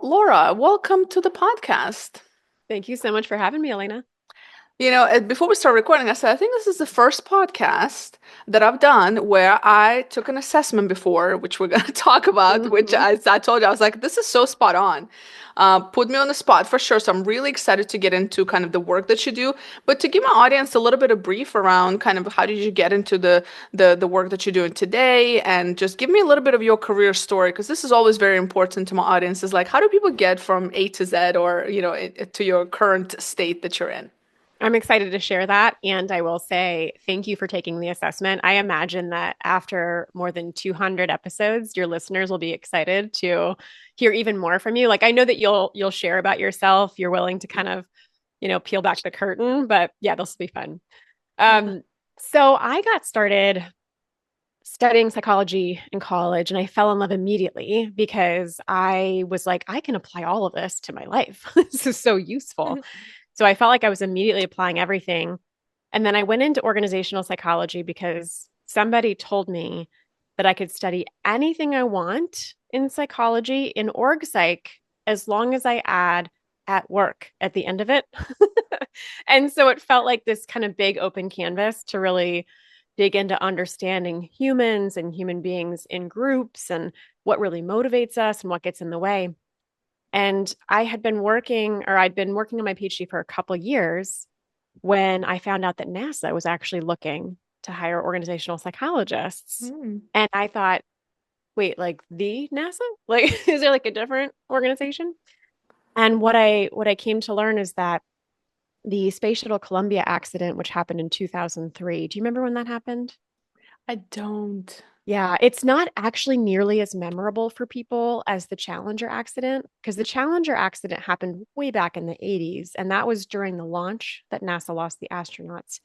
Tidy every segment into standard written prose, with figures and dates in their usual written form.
Laura, welcome to the podcast. Thank you so much for having me, Elena. Before we start recording, I said, I think this is the first podcast that I've done where I took an assessment before, which we're going to talk about, which hmm I told you, I was like, this is so spot on. Put me on the spot for sure. So I'm really excited to get into kind of the work that you do, but to give my audience a little bit of brief around kind of how did you get into the work that you're doing today, and just give me a little bit of your career story, because this is always very important to my audience, is like, how do people get from A to Z or, to your current state that you're in? I'm excited to share that. And I will say thank you for taking the assessment. I imagine that after more than 200 episodes, your listeners will be excited to hear even more from you. Like I know that you'll share about yourself. You're willing to kind of, peel back the curtain, but yeah, this will be fun. Yeah. Um, so I got started studying psychology in college and I fell in love immediately because I was like, I can apply all of this to my life. This is so useful. So I felt like I was immediately applying everything. And then I went into organizational psychology because somebody told me that I could study anything I want in psychology in org psych as long as I add at work at the end of it. And so it felt like this kind of big open canvas to really dig into understanding humans and human beings in groups and what really motivates us and what gets in the way. And I'd been working on my PhD for a couple of years when I found out that NASA was actually looking to hire organizational psychologists. Mm. And I thought, wait, like the NASA? Like, is there like a different organization? And what I came to learn is that the Space Shuttle Columbia accident, which happened in 2003, do you remember when that happened? I don't. Yeah, it's not actually nearly as memorable for people as the Challenger accident because the Challenger accident happened way back in the 80s, and that was during the launch that NASA lost the astronauts.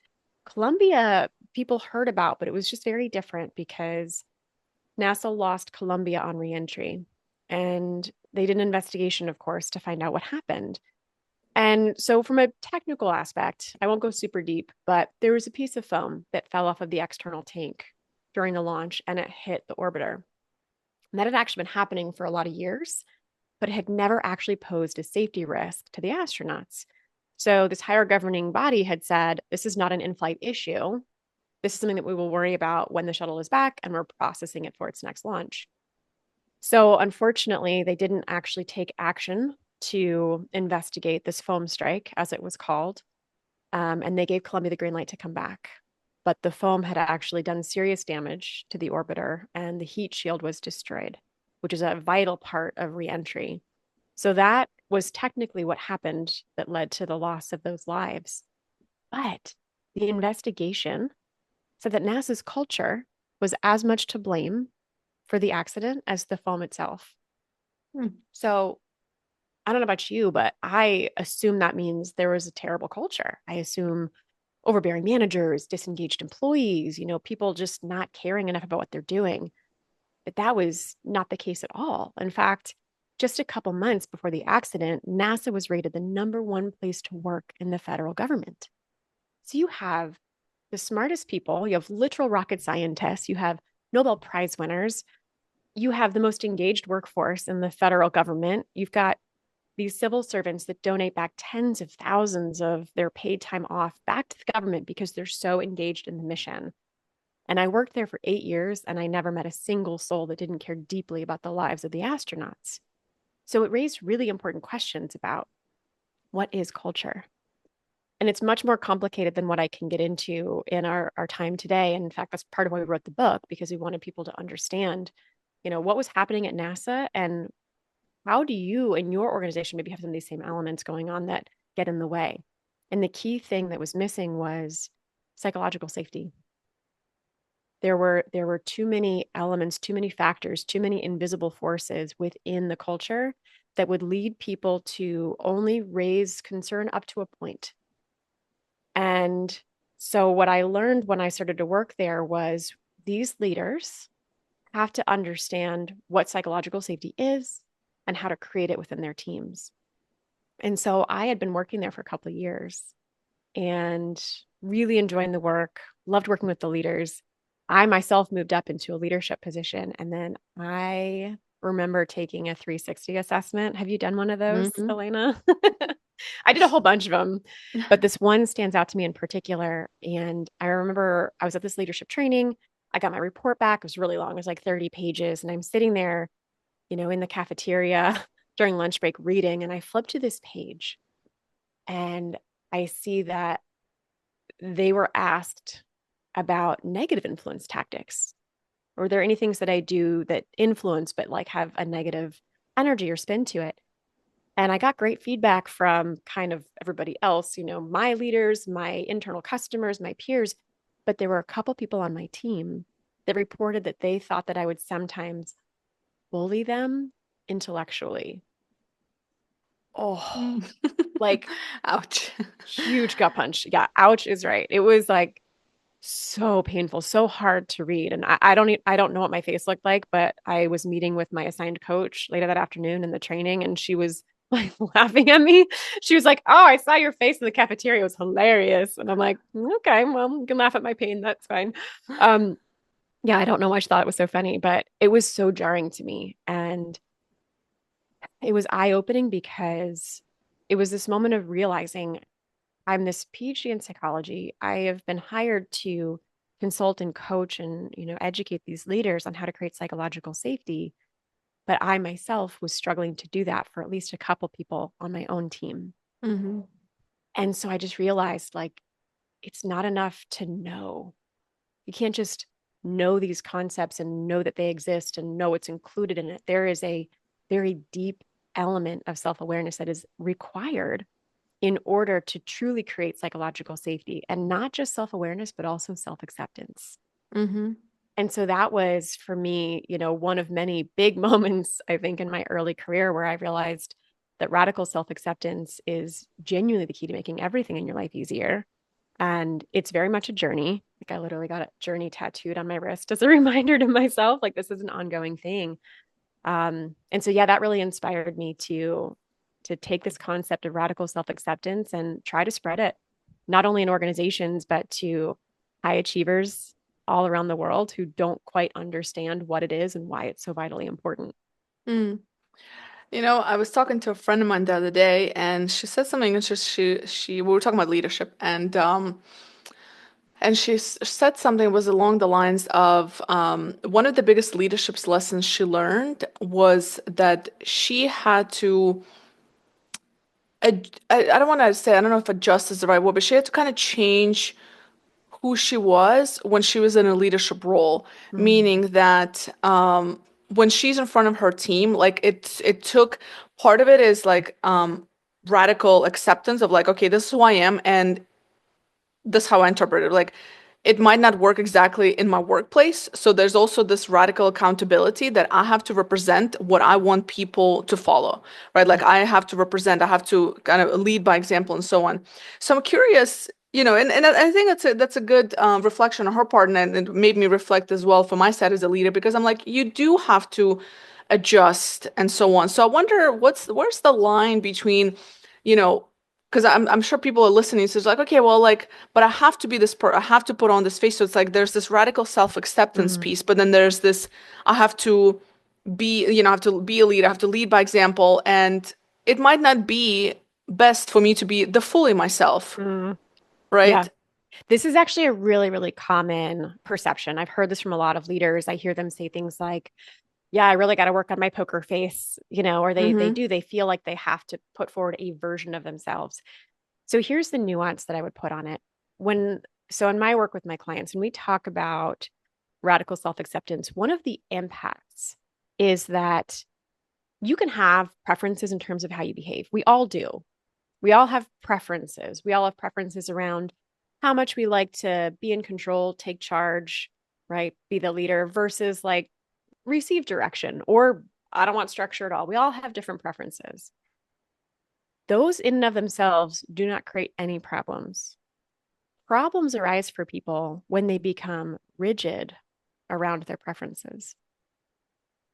Columbia, people heard about, but it was just very different because NASA lost Columbia on reentry, and they did an investigation, of course, to find out what happened. And so, from a technical aspect, I won't go super deep, but there was a piece of foam that fell off of the external tank during the launch and it hit the orbiter. And that had actually been happening for a lot of years, but it had never actually posed a safety risk to the astronauts. So, this higher governing body had said, this is not an in flight issue. This is something that we will worry about when the shuttle is back and we're processing it for its next launch. So, unfortunately, they didn't actually take action to investigate this foam strike, as it was called. And they gave Columbia the green light to come back. But the foam had actually done serious damage to the orbiter, and the heat shield was destroyed, which is a vital part of reentry. So, that was technically what happened that led to the loss of those lives. But the investigation said that NASA's culture was as much to blame for the accident as the foam itself. Hmm. So I don't know about you, but I assume that means there was a terrible culture. I assume overbearing managers, disengaged employees, people just not caring enough about what they're doing. But that was not the case at all. In fact, just a couple months before the accident, NASA was rated the number one place to work in the federal government. So you have the smartest people, you have literal rocket scientists, you have Nobel Prize winners, you have the most engaged workforce in the federal government. You've got these civil servants that donate back tens of thousands of their paid time off back to the government because they're so engaged in the mission. And I worked there for 8 years and I never met a single soul that didn't care deeply about the lives of the astronauts. So it raised really important questions about what is culture? And it's much more complicated than what I can get into in our time today. And in fact, that's part of why we wrote the book, because we wanted people to understand, what was happening at NASA and how do you and your organization maybe have some of these same elements going on that get in the way? And the key thing that was missing was psychological safety. There were too many elements, too many factors, too many invisible forces within the culture that would lead people to only raise concern up to a point. And so what I learned when I started to work there was these leaders have to understand what psychological safety is and how to create it within their teams. And so I had been working there for a couple of years and really enjoying the work, loved working with the leaders. I myself moved up into a leadership position and then I remember taking a 360 assessment. Have you done one of those, Hmm. Elena? I did a whole bunch of them, but this one stands out to me in particular. And I remember I was at this leadership training. I got my report back. It was really long. It was like 30 pages. And I'm sitting there, in the cafeteria during lunch break reading. And I flip to this page and I see that they were asked about negative influence tactics. Or are there any things that I do that influence, but like have a negative energy or spin to it? And I got great feedback from kind of everybody else, my leaders, my internal customers, my peers. But there were a couple people on my team that reported that they thought that I would sometimes bully them intellectually. Oh, Mm. like Ouch. huge gut punch. Yeah, ouch is right. It was like so painful, so hard to read. And I don't know what my face looked like, but I was meeting with my assigned coach later that afternoon in the training, and she was like laughing at me. She was like, "Oh, I saw your face in the cafeteria. It was hilarious." And I'm like, "Okay, well, you can laugh at my pain. That's fine." Um, yeah, I don't know why she thought it was so funny, but it was so jarring to me. And it was eye-opening because it was this moment of realizing I'm this PhD in psychology. I have been hired to consult and coach and, educate these leaders on how to create psychological safety. But I myself was struggling to do that for at least a couple people on my own team. Hmm. And so I just realized like it's not enough to know. You can't just know these concepts and know that they exist and know what's included in it. There is a very deep element of self awareness that is required in order to truly create psychological safety and not just self awareness, but also self acceptance. Hmm. And so that was for me, one of many big moments, I think, in my early career where I realized that radical self acceptance is genuinely the key to making everything in your life easier. And it's very much a journey. Like I literally got a journey tattooed on my wrist as a reminder to myself, like this is an ongoing thing. And so yeah, that really inspired me to take this concept of radical self-acceptance and try to spread it, not only in organizations, but to high achievers all around the world who don't quite understand what it is and why it's so vitally important. Mm. I was talking to a friend of mine the other day, and she said something interesting. We were talking about leadership, and said something was along the lines of one of the biggest leadership lessons she learned was that she had to. I don't want to say, I don't know if adjust is the right word, but she had to kind of change who she was when she was in a leadership role, Mm, meaning that when she's in front of her team, like it took part of it is like radical acceptance of like, okay, this is who I am, and that's how I interpret it. Like, it might not work exactly in my workplace. So there's also this radical accountability that I have to represent what I want people to follow, right? Like, I have to represent, I have to kind of lead by example and so on. So I'm curious, and I think that's a good reflection on her part, and it made me reflect as well for my side as a leader because I'm like, you do have to adjust and so on. So I wonder where's the line between, you know, because I'm sure people are listening, so it's like, okay, well, like, but I have to be I have to put on this face. So it's like there's this radical self-acceptance mm, piece, but then there's this I have to I have to be a leader, I have to lead by example, and it might not be best for me to be the fully myself, mm. right? Yeah. This is actually a really, really common perception. I've heard this from a lot of leaders. I hear them say things like, yeah, I really got to work on my poker face, or Mm-hmm. they feel like they have to put forward a version of themselves. So here's the nuance that I would put on it. When so in my work with my clients, when we talk about radical self-acceptance, one of the impacts is that you can have preferences in terms of how you behave. We all do. We all have preferences. We all have preferences around how much we like to be in control, take charge, right? Be the leader versus like receive direction or I don't want structure at all. We all have different preferences. Those in and of themselves do not create any problems. Problems arise for people when they become rigid around their preferences.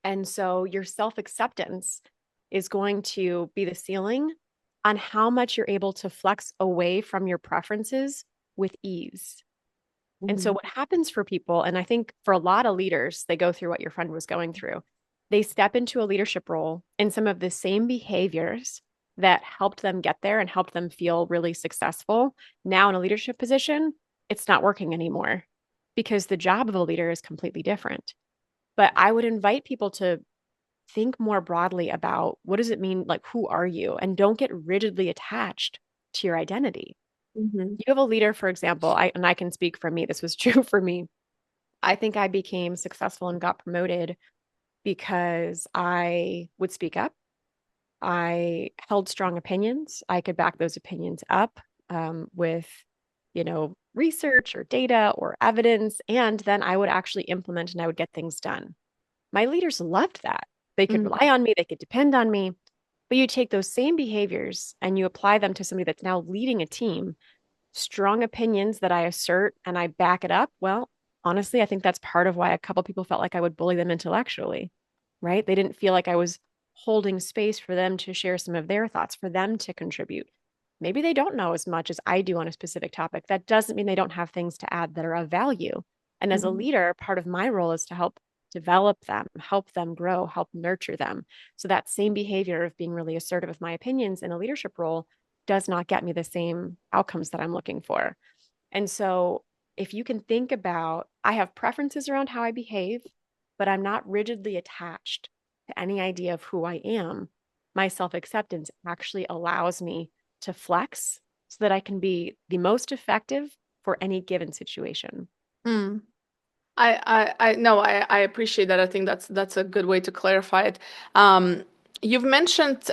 And so your self acceptance is going to be the ceiling on how much you're able to flex away from your preferences with ease. And so, Mm-hmm. what happens for people, and I think for a lot of leaders, they go through what your friend was going through, they step into a leadership role, and some of the same behaviors that helped them get there and helped them feel really successful now in a leadership position, it's not working anymore because the job of a leader is completely different. But I would invite people to think more broadly about what does it mean, like, who are you? And don't get rigidly attached to your identity. Hmm. You have a leader, for example, and I can speak for me, this was true for me. I think I became successful and got promoted because I would speak up. I held strong opinions. I could back those opinions up with, research or data or evidence. And then I would actually implement and I would get things done. My leaders loved that. They could Hmm. rely on me, they could depend on me. But you take those same behaviors and you apply them to somebody that's now leading a team, strong opinions that I assert and I back it up. Well, honestly, I think that's part of why a couple people felt like I would bully them intellectually, right? They didn't feel like I was holding space for them to share some of their thoughts, for them to contribute. Maybe they don't know as much as I do on a specific topic. That doesn't mean they don't have things to add that are of value. And as a Hmm. leader, part of my role is to help develop them, help them grow, help nurture them. So that same behavior of being really assertive with my opinions in a leadership role does not get me the same outcomes that I'm looking for. And so if you can think about, I have preferences around how I behave, but I'm not rigidly attached to any idea of who I am. My self acceptance actually allows me to flex so that I can be the most effective for any given situation. Mm. I no, I appreciate that. I think that's a good way to clarify it. Um, you've mentioned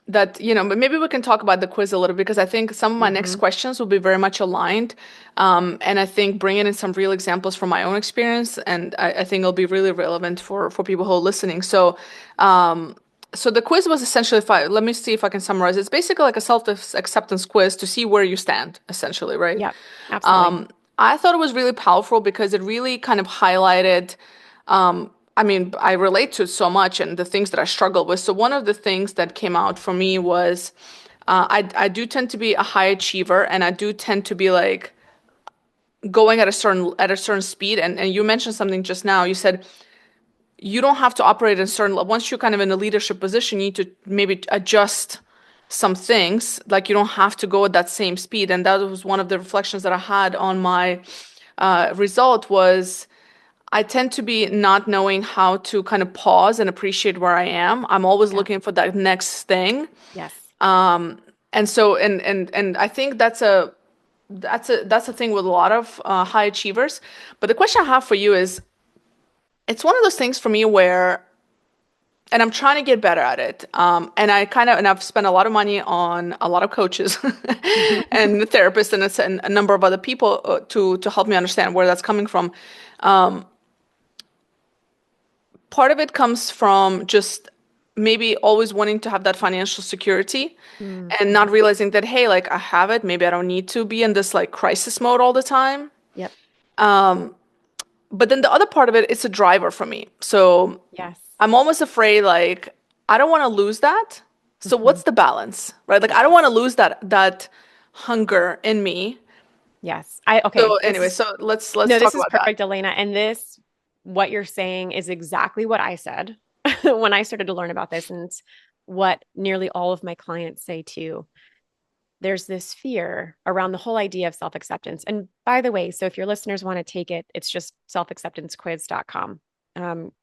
that, but maybe we can talk about the quiz a little because I think some of my next Mm-hmm. questions will be very much aligned. And I think bringing in some real examples from my own experience, and I think it'll be really relevant for people who are listening. So the quiz was essentially, if let me see if I can summarize. It's basically like a self-acceptance quiz to see where you stand, essentially, right? Yep, absolutely. I thought it was really powerful because it really kind of highlighted, I mean, I relate to it so much and the things that I struggle with. So one of the things that came out for me was I do tend to be a high achiever and I do tend to be like going at a certain speed. And you mentioned something just now. You said you don't have to operate in certain once you're kind of in a leadership position, you need to maybe adjust some things. Like you don't have to go at that same speed. And that was one of the reflections that I had on my result was I tend to be not knowing how to kind of pause and appreciate where I am. I'm always Yep. looking for that next thing. Yes. And so and I think that's a thing with a lot of high achievers. But the question I have for you is it's one of those things for me where and I'm trying to get better at it. And I've spent a lot of money on a lot of coaches and therapists and a number of other people to help me understand where that's coming from. Part of it comes from just maybe always wanting to have that financial security and Mm-hmm. not realizing that, hey, like I have it. Maybe I don't need to be in this like crisis mode all the time. Yep. But then the other part of it, it's a driver for me. So Yes. I'm almost afraid, like, I don't want to lose that. So Mm-hmm. what's the balance, right? Like I don't want to lose that hunger in me. Yes. I okay. So anyway, so let's No, talk this is about that. perfect, Elena. And what you're saying is exactly what I said when I started to learn about this. And it's what nearly all of my clients say too. There's this fear around the whole idea of self acceptance. And by the way, so if your listeners want to take it, it's just selfacceptancequiz.com.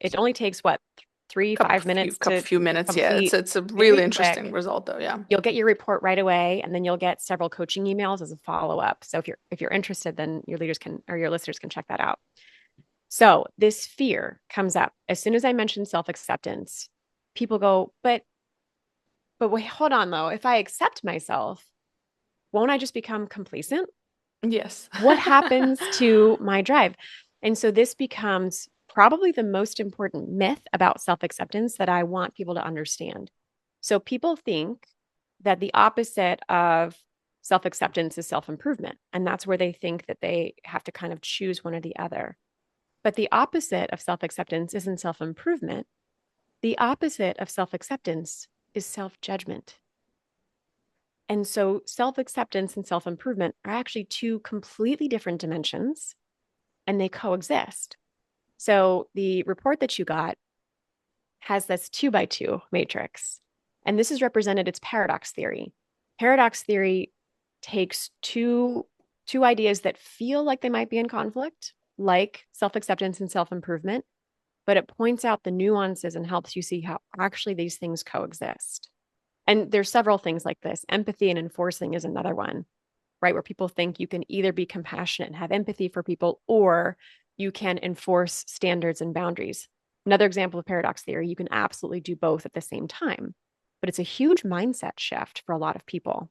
It only takes what, three, Couple 5 minutes couple to few minutes, yeah. complete, It's a very really interesting quick. result though, yeah. You'll get your report right away, and then you'll get several coaching emails as a follow up. So if you're interested, then your leaders can or your listeners can check that out. So this fear comes up as soon as I mention self acceptance. People go, but wait, hold on though. If I accept myself, won't I just become complacent? Yes. What happens to my drive? And so this becomes probably the most important myth about self acceptance that I want people to understand. So people think that the opposite of self acceptance is self improvement. And that's where they think that they have to kind of choose one or the other. But the opposite of self acceptance isn't self improvement. The opposite of self acceptance is self judgment. And so self acceptance and self improvement are actually two completely different dimensions and they coexist. So the report that you got, has this 2 by 2 matrix. And this is represented, it's paradox theory. Paradox theory takes two ideas that feel like they might be in conflict, like self-acceptance and self-improvement, but it points out the nuances and helps you see how actually these things coexist. And there's several things like this. Empathy and enforcing is another one, right? Where people think you can either be compassionate and have empathy for people, or you can enforce standards and boundaries. Another example of paradox theory, you can absolutely do both at the same time, but it's a huge mindset shift for a lot of people.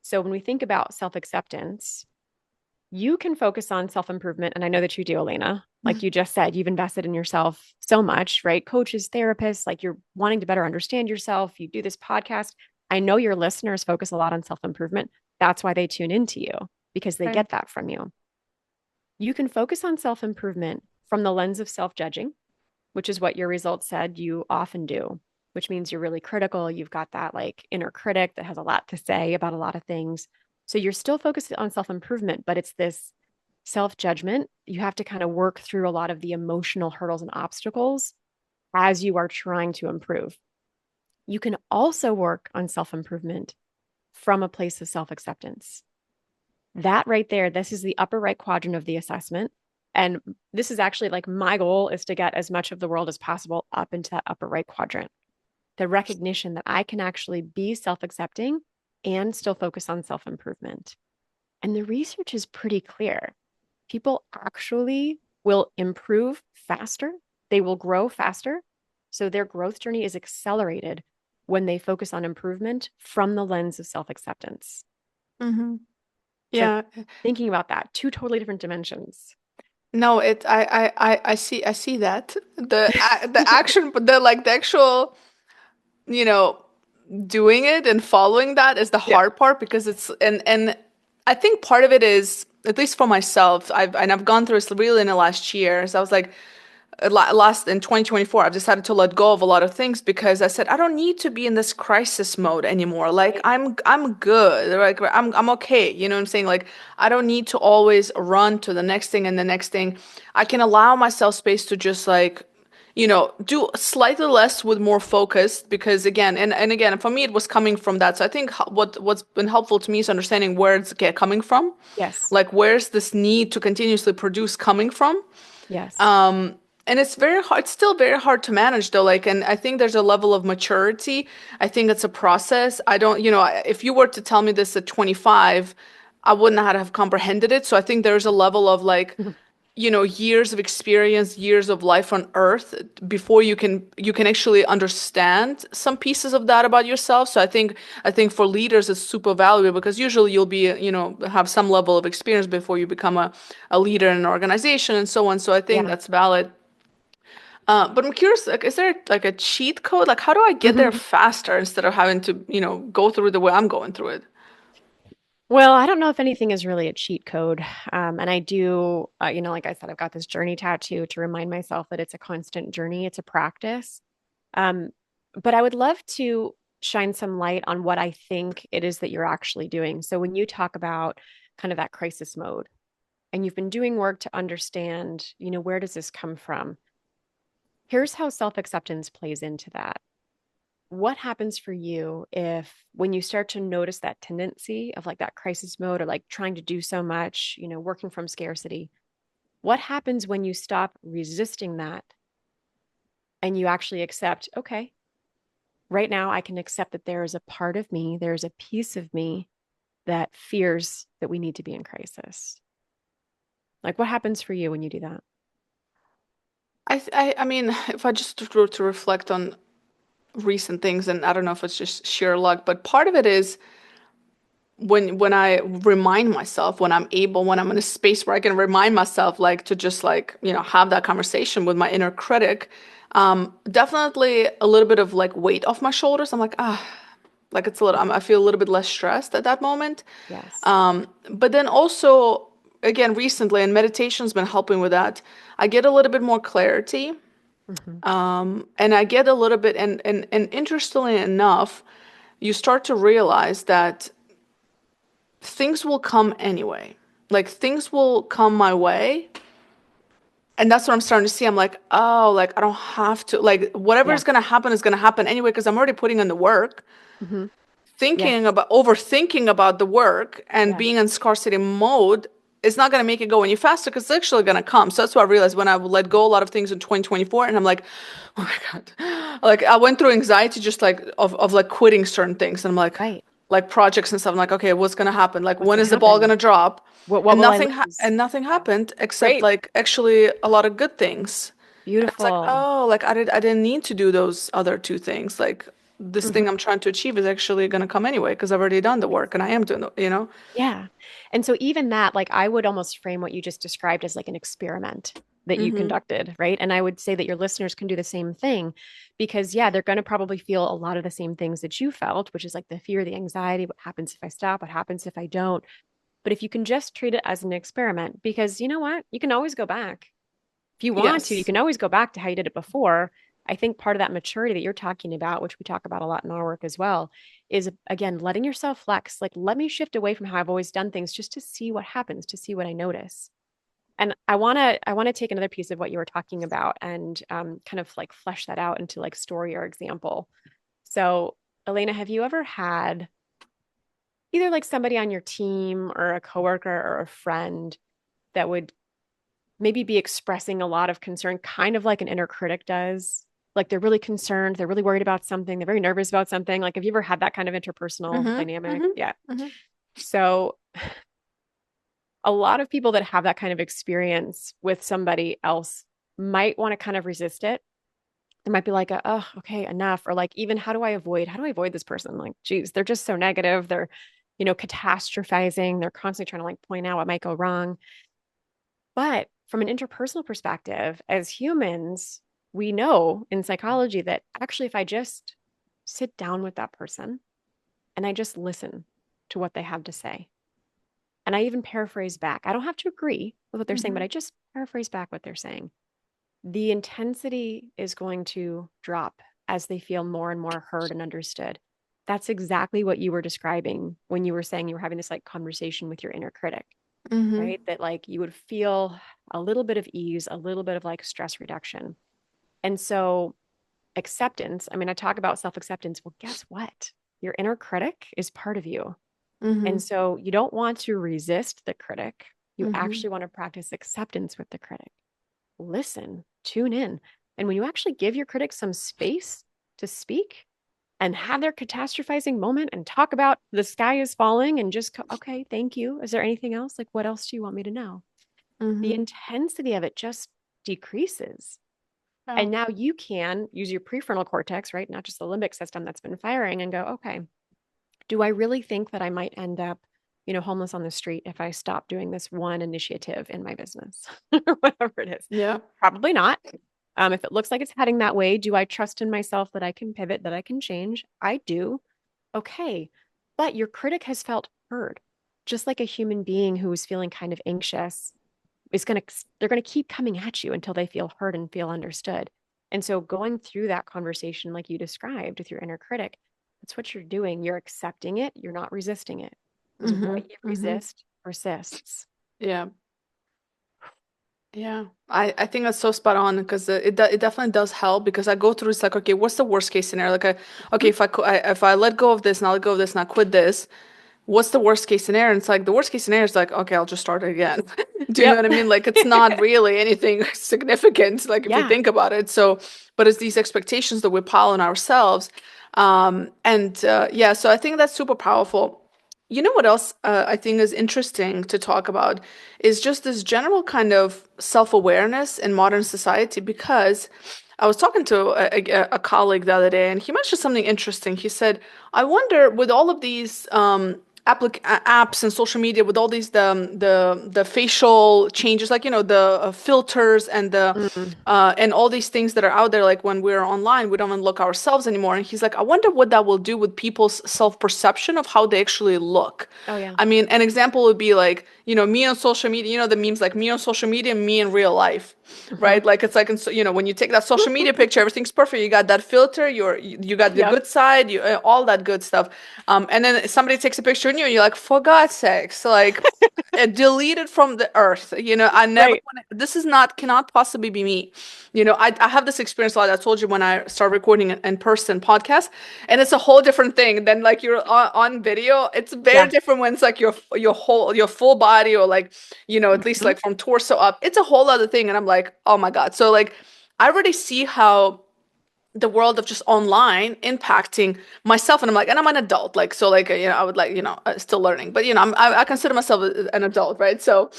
So when we think about self acceptance, you can focus on self improvement. And I know that you do, Elena. Like you just said, you've invested in yourself so much, right? Coaches, therapists, like you're wanting to better understand yourself. You do this podcast. I know your listeners focus a lot on self improvement. That's why they tune into you because they Right. get that from you. You can focus on self improvement from the lens of self judging, which is what your results said you often do, which means you're really critical. You've got that like inner critic that has a lot to say about a lot of things. So you're still focused on self improvement, but it's this self judgment. You have to kind of work through a lot of the emotional hurdles and obstacles as you are trying to improve. You can also work on self improvement from a place of self acceptance. That right there, this is the upper right quadrant of the assessment. And this is actually like my goal is to get as much of the world as possible up into that upper right quadrant. The recognition that I can actually be self accepting and still focus on self improvement. And the research is pretty clear. People actually will improve faster, they will grow faster. So their growth journey is accelerated when they focus on improvement from the lens of self acceptance. Mm-hmm. So Yeah. thinking about that, two totally different dimensions. No, I see that. The action, but the like the actual, you know, doing it and following that is the Yeah. hard part because it's and I think part of it is, at least for myself, I've gone through this really in the last year. So I was like, last in 2024, I've decided to let go of a lot of things because I said I don't need to be in this crisis mode anymore. Like Right. I'm good. Like I'm okay. You know what I'm saying? Like I don't need to always run to the next thing and the next thing. I can allow myself space to just like, do slightly less with more focus because again, and again, for me, it was coming from that. So I think what's been helpful to me is understanding where it's coming from. Yes. Like, where's this need to continuously produce coming from? Yes. And it's very hard, it's still very hard to manage though. Like, and I think there's a level of maturity. I think it's a process. I don't, if you were to tell me this at 25, I wouldn't have comprehended it. So I think there's a level of like, years of experience, years of life on earth before you can actually understand some pieces of that about yourself. So I think for leaders it's super valuable because usually you'll be, have some level of experience before you become a leader in an organization and so on. So I think Yeah. that's valid. But I'm curious, like, is there like a cheat code? Like, how do I get there faster instead of having to, go through the way I'm going through it? Well, I don't know if anything is really a cheat code. And I do, like I said, I've got this journey tattoo to remind myself that it's a constant journey, it's a practice. Um, but I would love to shine some light on what I think it is that you're actually doing. So when you talk about kind of that crisis mode and you've been doing work to understand, where does this come from? Here's how self-acceptance plays into that. What happens for you if when you start to notice that tendency of like that crisis mode or like trying to do so much, working from scarcity? What happens when you stop resisting that and you actually accept, okay, right now I can accept that there is a part of me, there's a piece of me that fears that we need to be in crisis? Like what happens for you when you do that? I mean, if I just were to reflect on recent things, and I don't know if it's just sheer luck, but part of it is when I remind myself, when I'm in a space where I can remind myself, like to just like, have that conversation with my inner critic, definitely a little bit of like weight off my shoulders. I'm like, like it's a little, I feel a little bit less stressed at that moment. Yes. But then also, again, recently, and meditation's been helping with that, I get a little bit more clarity. Hmm. And I get a little bit, and interestingly enough, you start to realize that things will come anyway. Like things will come my way And that's what I'm starting to see. I'm like, oh, like I don't have to, like whatever Yeah. is gonna happen anyway, because I'm already putting in the work. Hmm. Yes. Thinking about overthinking about the work and Yes. being in scarcity mode is not going to make it go any faster because it's actually going to come. So that's what I realized when I let go a lot of things in 2024, and I'm like, oh my God. Like I went through anxiety just like of like quitting certain things. And I'm Right. like projects and stuff. I'm like, okay, what's going to happen? Like What's when going is to the ball going happen? to drop? What will I lose? And nothing Yeah. happened except Great. like actually a lot of good things. It's like, Beautiful. oh, like I didn't need to do those other two things. Like this thing Hmm. I'm trying to achieve is actually going to come anyway because I've already done the work and I am doing the, you know? Yeah. And so even that, like I would almost frame what you just described as like an experiment that you Mm-hmm. conducted, right? And I would say that your listeners can do the same thing because yeah, they're going to probably feel a lot of the same things that you felt, which is like the fear, the anxiety, what happens if I stop? What happens if I don't? But if you can just treat it as an experiment, because you know what? You can always go back. If you want to, you Yes. can always go back to how you did it before. I think part of that maturity that you're talking about, which we talk about a lot in our work as well, is again letting yourself flex. Like, let me shift away from how I've always done things just to see what happens, to see what I notice. And I want to take another piece of what you were talking about and kind of like flesh that out into like story or example. So, Elena, have you ever had either like somebody on your team or a coworker or a friend that would maybe be expressing a lot of concern, kind of like an inner critic does. Like they're really concerned, they're really worried about something, they're very nervous about something. Like, have you ever had that kind of interpersonal Mm-hmm. dynamic? Mm-hmm. Yeah. Mm-hmm. So, a lot of people that have that kind of experience with somebody else might want to kind of resist it. They might be like, oh, okay, enough. Or like, even how do I avoid this person? Like, geez, they're just so negative. They're, catastrophizing. They're constantly trying to like point out what might go wrong. But from an interpersonal perspective, as humans, we know in psychology that actually, if I just sit down with that person and I just listen to what they have to say, and I even paraphrase back, I don't have to agree with what they're saying, but Mm-hmm. I just paraphrase back what they're saying. The intensity is going to drop as they feel more and more heard and understood. That's exactly what you were describing when you were saying you were having this like conversation with your inner critic, Mm-hmm. right? That like you would feel a little bit of ease, a little bit of like stress reduction. And so acceptance, I mean, I talk about self-acceptance. Well, guess what? Your inner critic is part of you. Mm-hmm. And so you don't want to resist the critic. You Mm-hmm. actually want to practice acceptance with the critic. Listen, tune in. And when you actually give your critic some space to speak and have their catastrophizing moment and talk about the sky is falling and just, okay, thank you. Is there anything else? Like, what else do you want me to know? The Mm-hmm. intensity of it just decreases. Yeah. And now you can use your prefrontal cortex, right? Not just the limbic system that's been firing and go, okay, do I really think that I might end up, homeless on the street if I stop doing this one initiative in my business or whatever it is? Yeah. Probably not. If it looks like it's heading that way, do I trust in myself that I can pivot, that I can change? I do. Okay. But your critic has felt heard, just like a human being who is feeling kind of anxious is going to they're going to keep coming at you until they feel heard and feel understood. And so going through that conversation like you described with your inner critic, that's what you're doing. You're accepting it, you're not resisting it. Because Mm-hmm. what you Mm-hmm. resist persists. Yeah. Yeah, I think that's so spot on because it definitely does help because I go through it's like okay, what's the worst case scenario? Like okay, Mhm. if I let go of this and I let go of this and I quit this, what's the worst case scenario? And it's like the worst case scenario is like okay, I'll just start it again. Do you know Yep. what I mean? Like it's not really anything significant, like if you Yeah. think about it. So, but it's these expectations that we pile on ourselves, and yeah, so I think that's super powerful. You know what else I think is interesting to talk about is just this general kind of self-awareness in modern society because I was talking to a colleague the other day and he mentioned something interesting. He said, I wonder with all of these apps and social media with all these the facial changes like you know the filters Mm. and all these things that are out there like when we're online we don't even look ourselves anymore and he's like I wonder what that will do with people's self-perception of how they actually look. Oh yeah. I mean an example would be like you know me on social media, you know the memes like me on social media, me in real life. Hmm. right? Like it's like, when you take that social media picture, everything's perfect. You got that filter, you got the Yep. good side, all that good stuff. And then somebody takes a picture of you, and you're like, for God's sakes, like delete it from the earth. I never Right. want to, this is not, cannot possibly be me. I have this experience a lot. I told you when I started recording an in-person podcast, and it's a whole different thing than like you're on video. It's very Yeah. different when it's like your full body, or like, at least Mhm. like from torso up. It's a whole other thing. And I'm like, oh my God. So like, I already see how the world of just online impacting myself. And I'm like, and I'm an adult, like, so like, I would like, still learning, but I consider myself an adult, right? So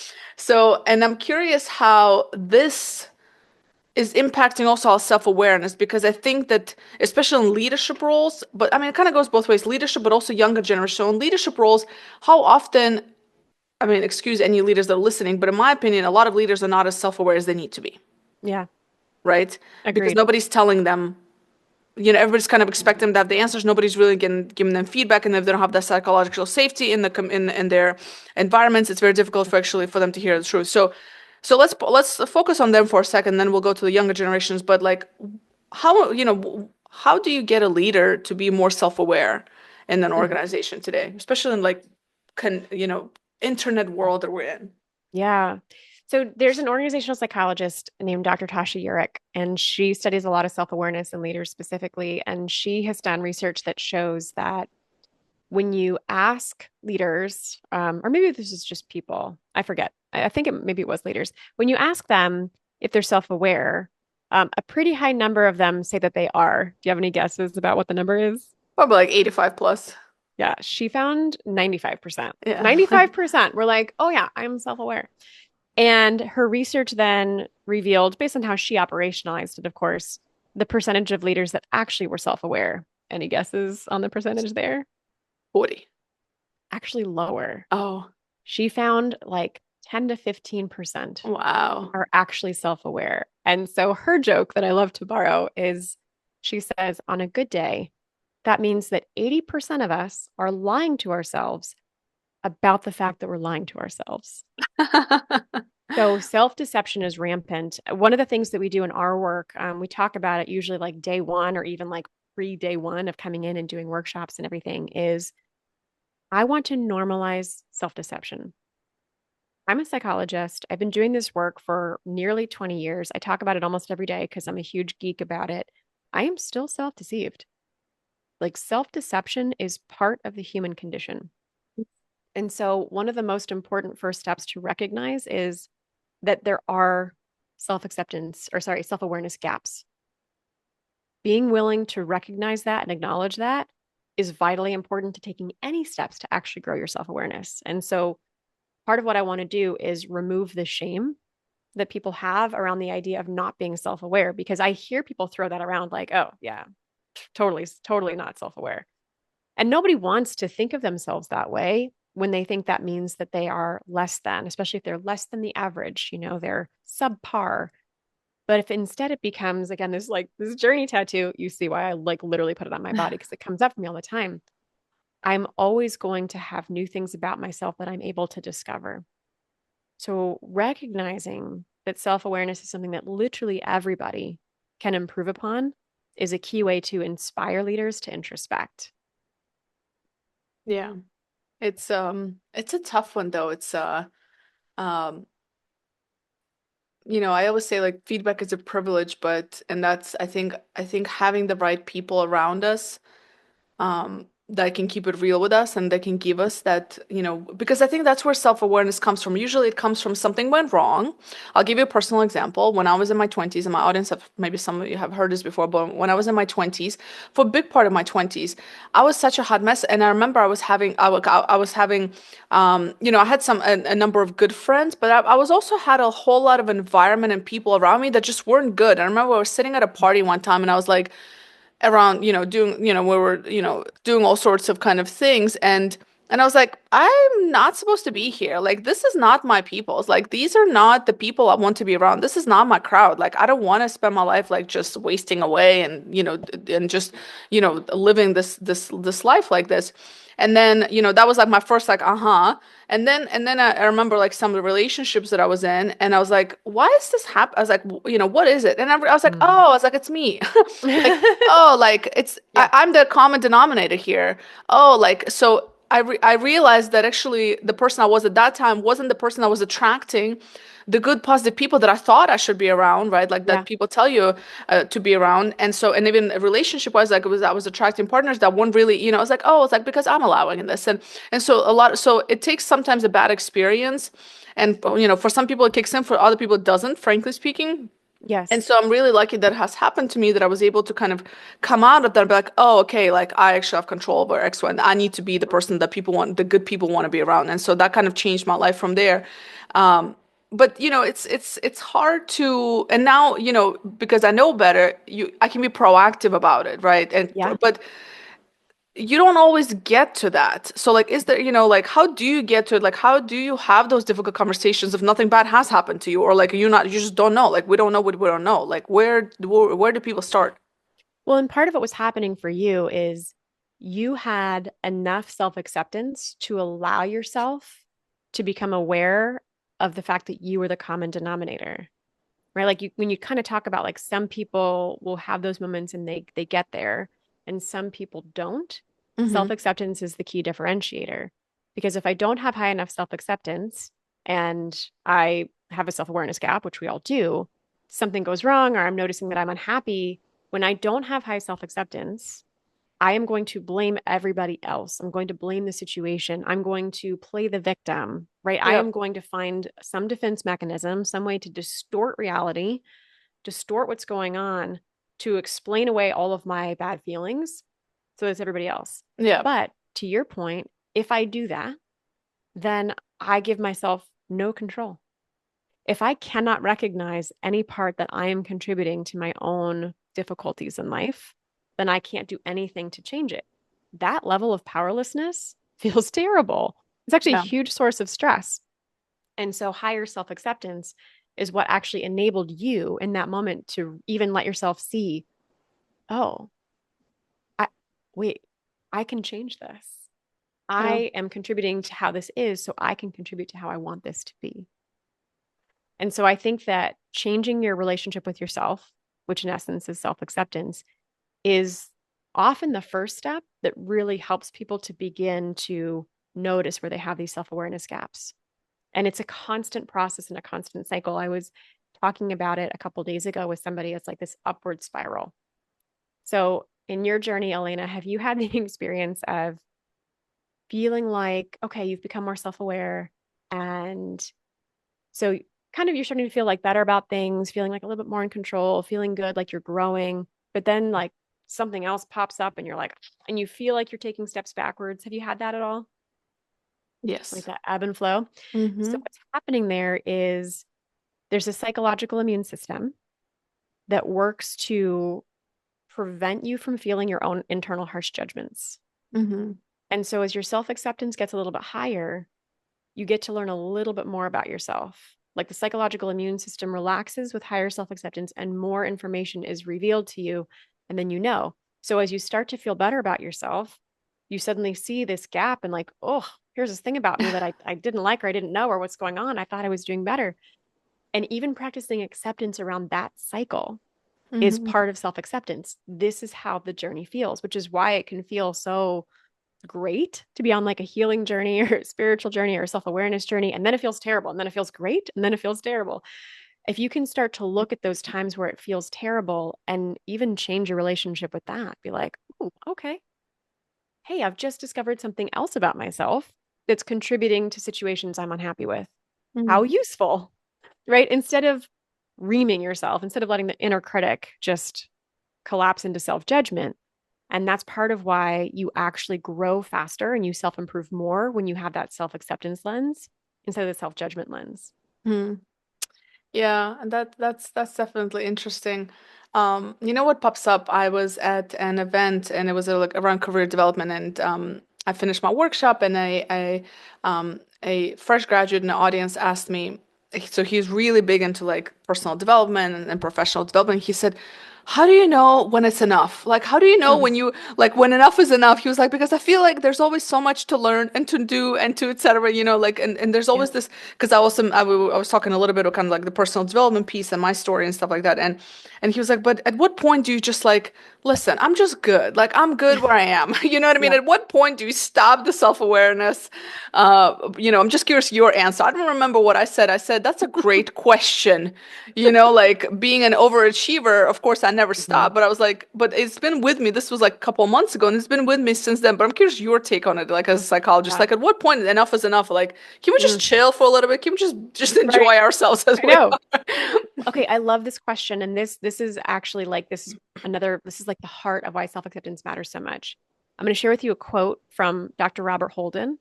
and I'm curious how this is impacting also our self-awareness, because I think that especially in leadership roles, but I mean it kind of goes both ways, leadership but also younger generation. So in leadership roles, how often, I mean, excuse any leaders that are listening, but in my opinion, a lot of leaders are not as self-aware as they need to be, Yeah. right? Because Agreed. nobody's telling them, everybody's kind of expecting them to have the answers. Nobody's really giving them feedback, and if they don't have that psychological safety in their environments, it's very difficult for them to hear the truth. So let's focus on them for a second, then we'll go to the younger generations. But like, how do you get a leader to be more self-aware in an Mhm. organization today, especially in like, can internet world that we're in? Yeah. So there's an organizational psychologist named Dr. Tasha Eurich, and she studies a lot of self-awareness in leaders specifically. And she has done research that shows that when you ask leaders, or maybe this is just people, I forget. I think maybe it was leaders. When you ask them if they're self-aware, a pretty high number of them say that they are. Do you have any guesses about what the number is? Probably like 85 plus. Yeah, she found 95%. Yeah. 95% were like, oh, yeah, I'm self aware. And her research then revealed, based on how she operationalized it, of course, the percentage of leaders that actually were self aware. Any guesses on the percentage there? 40. Actually, lower. Oh, She found like 10 to 15% wow. are actually self aware. And so her joke that I love to borrow is she says, on a good day, that means that 80% of us are lying to ourselves about the fact that we're lying to ourselves. So self deception is rampant. One of the things that we do in our work, we talk about it usually like day one or even like pre day one of coming in and doing workshops and everything is I want to normalize self deception. I'm a psychologist. I've been doing this work for nearly 20 years. I talk about it almost every day because I'm a huge geek about it. I am still self deceived. Like self deception is part of the human condition. And so, one of the most important first steps to recognize is that there are self acceptance or, sorry, self awareness gaps. Being willing to recognize that and acknowledge that is vitally important to taking any steps to actually grow your self awareness. And so, part of what I want to do is remove the shame that people have around the idea of not being self aware, because I hear people throw that around like, oh, yeah, totally, totally not self aware. And nobody wants to think of themselves that way when they think that means that they are less than, especially if they're less than the average, they're subpar. But if instead it becomes, again, this journey tattoo, you see why I like literally put it on my body because it comes up for me all the time. I'm always going to have new things about myself that I'm able to discover. So recognizing that self awareness is something that literally everybody can improve upon is a key way to inspire leaders to introspect. Yeah. It's a tough one though. Um I always say like feedback is a privilege, but and that's I think having the right people around us that can keep it real with us and that can give us that, because I think that's where self-awareness comes from. Usually it comes from something went wrong. I'll give you a personal example. When I was in my 20s, and my audience have, maybe some of you have heard this before, but when I was in my 20s, for a big part of my 20s, I was such a hot mess. And I remember I was having, I had a number of good friends, but I was also had a whole lot of environment and people around me that just weren't good. I remember I was sitting at a party one time and I was like, around, doing, we were, doing all sorts of kind of things. And And I was like, I'm not supposed to be here. Like, this is not my people. It's like, these are not the people I want to be around. This is not my crowd. Like, I don't want to spend my life like just wasting away and, and just, living this life like this. And then, that was like my first like, uh-huh. And then I remember like some of the relationships that I was in, and I was like, why is this happen? I was like, what is it? And I was like, Mm. oh, I was like, it's me. Like, oh, like Yeah. I'm the common denominator here. Oh, like so I realized that actually the person I was at that time wasn't the person I was attracting the good positive people that I thought I should be around, right? Like that Yeah. people tell you to be around. And so, and even relationship wise, like I was attracting partners that weren't really, I was like, oh, it's like because I'm allowing in this. And so so it takes sometimes a bad experience. And for some people it kicks in, for other people it doesn't, frankly speaking. And Yes. so I'm really lucky that it has happened to me, that I was able to kind of come out of that and be like, oh, okay, like I actually have control over X, Y, and I need to be the person that the good people want to be around. And so that kind of changed my life from there. But it's hard to, and now, because I know better, I can be proactive about it, right? Yeah. But you don't always get to that. So like, is there, like, how do you get to it? Like, how do you have those difficult conversations if nothing bad has happened to you? Or like, you just don't know. Like, we don't know what we don't know. Like, where do people start? Well, and part of what was happening for you is you had enough self-acceptance to allow yourself to become aware of the fact that you were the common denominator, right? Like when you kind of talk about like some people will have those moments and they get there and some people don't. Mm-hmm. Self-acceptance is the key differentiator. Because if I don't have high enough self-acceptance and I have a self-awareness gap, which we all do, something goes wrong or I'm noticing that I'm unhappy, when I don't have high self-acceptance, I am going to blame everybody else. I'm going to blame the situation. I'm going to play the victim, right? I Yeah. am going to find some defense mechanism, some way to distort reality, distort what's going on to explain away all of my bad feelings so it's everybody else. Yeah. But to your point, if I do that, then I give myself no control. If I cannot recognize any part that I am contributing to my own difficulties in life, then I can't do anything to change it. That level of powerlessness feels terrible. It's actually a Yeah. huge source of stress. And so, higher self acceptance is what actually enabled you in that moment to even let yourself see, oh, I, wait, I can change this. Yeah. I am contributing to how this is, so I can contribute to how I want this to be. And so I think that changing your relationship with yourself, which in essence is self acceptance, is often the first step that really helps people to begin to notice where they have these self awareness gaps. And it's a constant process and a constant cycle. I was talking about it a couple of days ago with somebody. It's like this upward spiral. So, in your journey, Elena, have you had the experience of feeling like, okay, you've become more self aware and so kind of you're starting to feel like better about things, feeling like a little bit more in control, feeling good, like you're growing. But then like something else pops up and you're like, and you feel like you're taking steps backwards. Have you had that at all? Like Yes. that ebb and flow? So Mm-hmm. what's happening there is there's a psychological immune system that works to prevent you from feeling your own internal harsh judgments. Mm-hmm. And so as your self acceptance gets a little bit higher, you get to learn a little bit more about yourself. Like the psychological immune system relaxes with higher self acceptance and more information is revealed to you. And then you know. So as you start to feel better about yourself, you suddenly see this gap and like, oh, here's this thing about me that I didn't like or I didn't know or what's going on. I thought I was doing better. And even practicing acceptance around that cycle is Mm-hmm. part of self acceptance. This is how the journey feels, which is why it can feel so great to be on like a healing journey or a spiritual journey or a self-awareness journey and then it feels terrible and then it feels great and then it feels terrible. If you can start to look at those times where it feels terrible and even change your relationship with that, be like, "Ooh, okay, hey, I've just discovered something else about myself that's contributing to situations I'm unhappy with. How Mm-hmm. useful." Right? Instead of reaming yourself, instead of letting the inner critic just collapse into self-judgment. And that's part of why you actually grow faster and you self improve more when you have that self acceptance lens instead of the self judgment lens. Mm-hmm. Yeah, and that's definitely interesting. You know what pops up? I was at an event and it was like around career development, and I finished my workshop, and a fresh graduate in the audience asked me, so he's really big into like personal development and professional development. He said, "How do you know when it's enough? Like, how do you know Mhm. when you like when enough is enough?" He was like, "Because I feel like there's always so much to learn and to do and to etc. You know, like and there's Yeah. always this because I was talking a little bit of kind of like the personal development piece and my story and stuff like that, and he was like, "But at what point do you just like?" Listen, I'm just good. Like I'm good where I am. You know what I mean? Yeah. At what point do you stop the self-awareness? I'm just curious your answer. I don't remember what I said. I said that's a great question. Like being an overachiever, of course I never Mhm. stopped, but I was like, but it's been with me. This was like a couple of months ago, and it's been with me since then. But I'm curious your take on it, like as a psychologist. Yeah. Like at what point enough is enough? Like, can we just Mm. chill for a little bit? Can we just Right. enjoy ourselves as I we know. are? Okay, I love this question. And this is actually like this is like the heart of why self-acceptance matters so much. I'm going to share with you a quote from Dr. Robert Holden.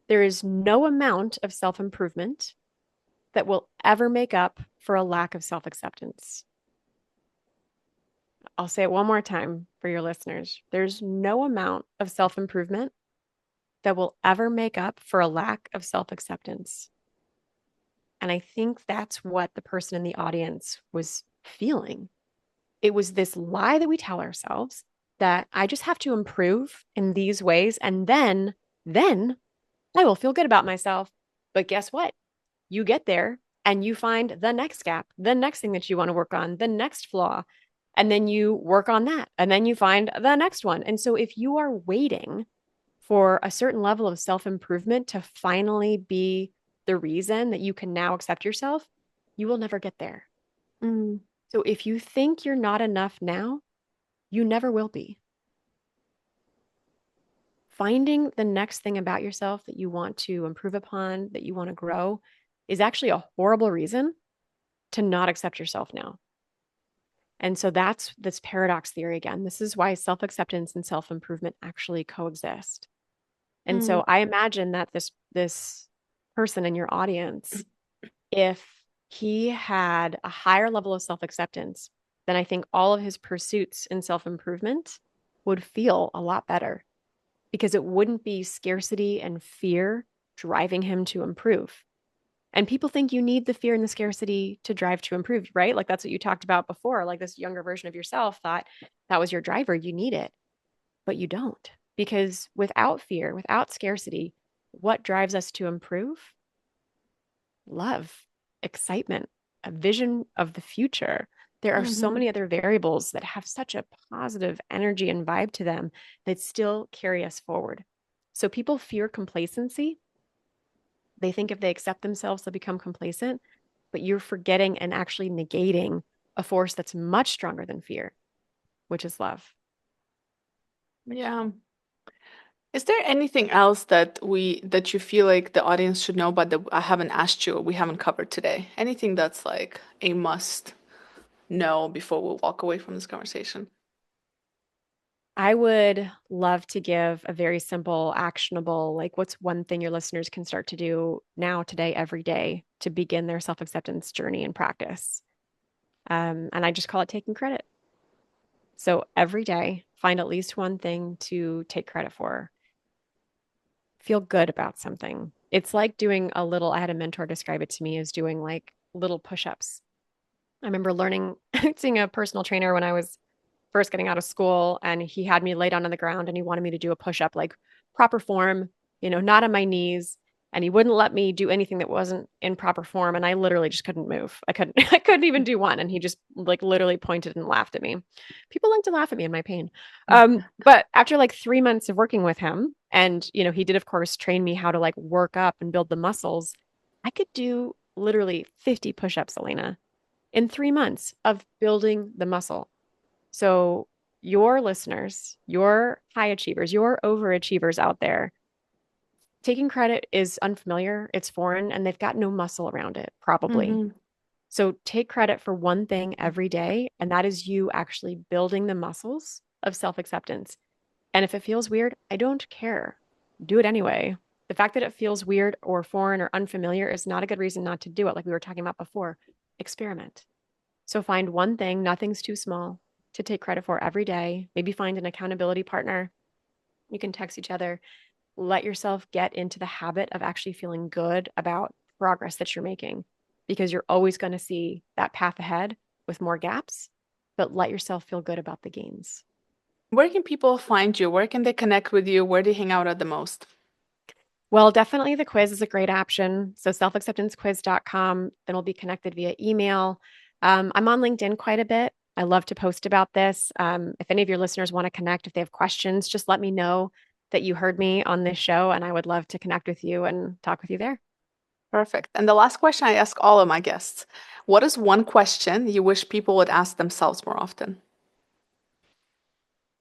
There is no amount of self-improvement that will ever make up for a lack of self-acceptance. I'll say it one more time for your listeners. There's no amount of self-improvement that will ever make up for a lack of self-acceptance. And I think that's what the person in the audience was feeling. It was this lie that we tell ourselves that I just have to improve in these ways and then I will feel good about myself. But guess what? You get there and you find the next gap, the next thing that you want to work on, the next flaw, and then you work on that and then you find the next one. And so if you are waiting for a certain level of self-improvement to finally be the reason that you can now accept yourself, you will never get there. Mm, So if you think you're not enough now, you never will be. Finding the next thing about yourself that you want to improve upon, that you want to grow, is actually a horrible reason to not accept yourself now. And so that's this paradox theory again. This is why self acceptance and self improvement actually coexist. And mm, so I imagine that this person in your audience, if he had a higher level of self acceptance, then I think all of his pursuits in self improvement would feel a lot better because it wouldn't be scarcity and fear driving him to improve. And people think you need the fear and the scarcity to drive to improve, right? Like that's what you talked about before. Like this younger version of yourself thought that was your driver. You need it, but you don't. Because without fear, without scarcity, what drives us to improve? Love, excitement, a vision of the future. There are so mhm. many other variables that have such a positive energy and vibe to them that still carry us forward. So people fear complacency. They think if they accept themselves, they'll become complacent, but you're forgetting and actually negating a force that's much stronger than fear, which is love. Yeah. Is there anything else that you feel like the audience should know but that I haven't asked you or we haven't covered today? Anything that's like a must know before we walk away from this conversation? I would love to give a very simple, actionable, like what's one thing your listeners can start to do now, today, every day to begin their self acceptance journey and practice. And I just call it taking credit. So every day, find at least one thing to take credit for. Feel good about something. It's like doing a little, I had a mentor describe it to me as doing like little push ups. I remember learning, seeing a personal trainer when I was first getting out of school, and he had me lay down on the ground and he wanted me to do a push up, like proper form, not on my knees. And he wouldn't let me do anything that wasn't in proper form. And I literally just couldn't move. I couldn't, I couldn't even do one. And he just like literally pointed and laughed at me. People like to laugh at me in my pain. But after like 3 months of working with him, and he did, of course, train me how to like work up and build the muscles. I could do literally 50 push-ups, Elena, in 3 months of building the muscle. So, your listeners, your high achievers, your overachievers out there, taking credit is unfamiliar, it's foreign, and they've got no muscle around it, probably. Mm-hmm. So, take credit for one thing every day, and that is you actually building the muscles of self acceptance. And if it feels weird, I don't care. Do it anyway. The fact that it feels weird or foreign or unfamiliar is not a good reason not to do it, like we were talking about before. Experiment. So find one thing, nothing's too small, to take credit for every day. Maybe find an accountability partner You can text each other. Let yourself get into the habit of actually feeling good about progress that you're making because you're always going to see that path ahead with more gaps, but let yourself feel good about the gains. Where can people find you? Where can they connect with you? Where do you hang out at the most? Well, definitely the quiz is a great option. So selfacceptancequiz.com, then we'll be connected via email. I'm on LinkedIn quite a bit. I love to post about this. If any of your listeners want to connect, if they have questions, just let me know that you heard me on this show, and I would love to connect with you and talk with you there. Perfect. And the last question I ask all of my guests, what is one question you wish people would ask themselves more often?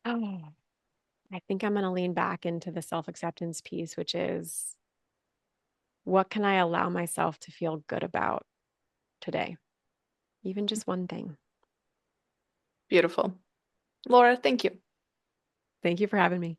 Oh, I think I'm going to lean back into the self acceptance piece, which is what can I allow myself to feel good about today? Even just one thing. Beautiful. Laura, thank you. Thank you for having me.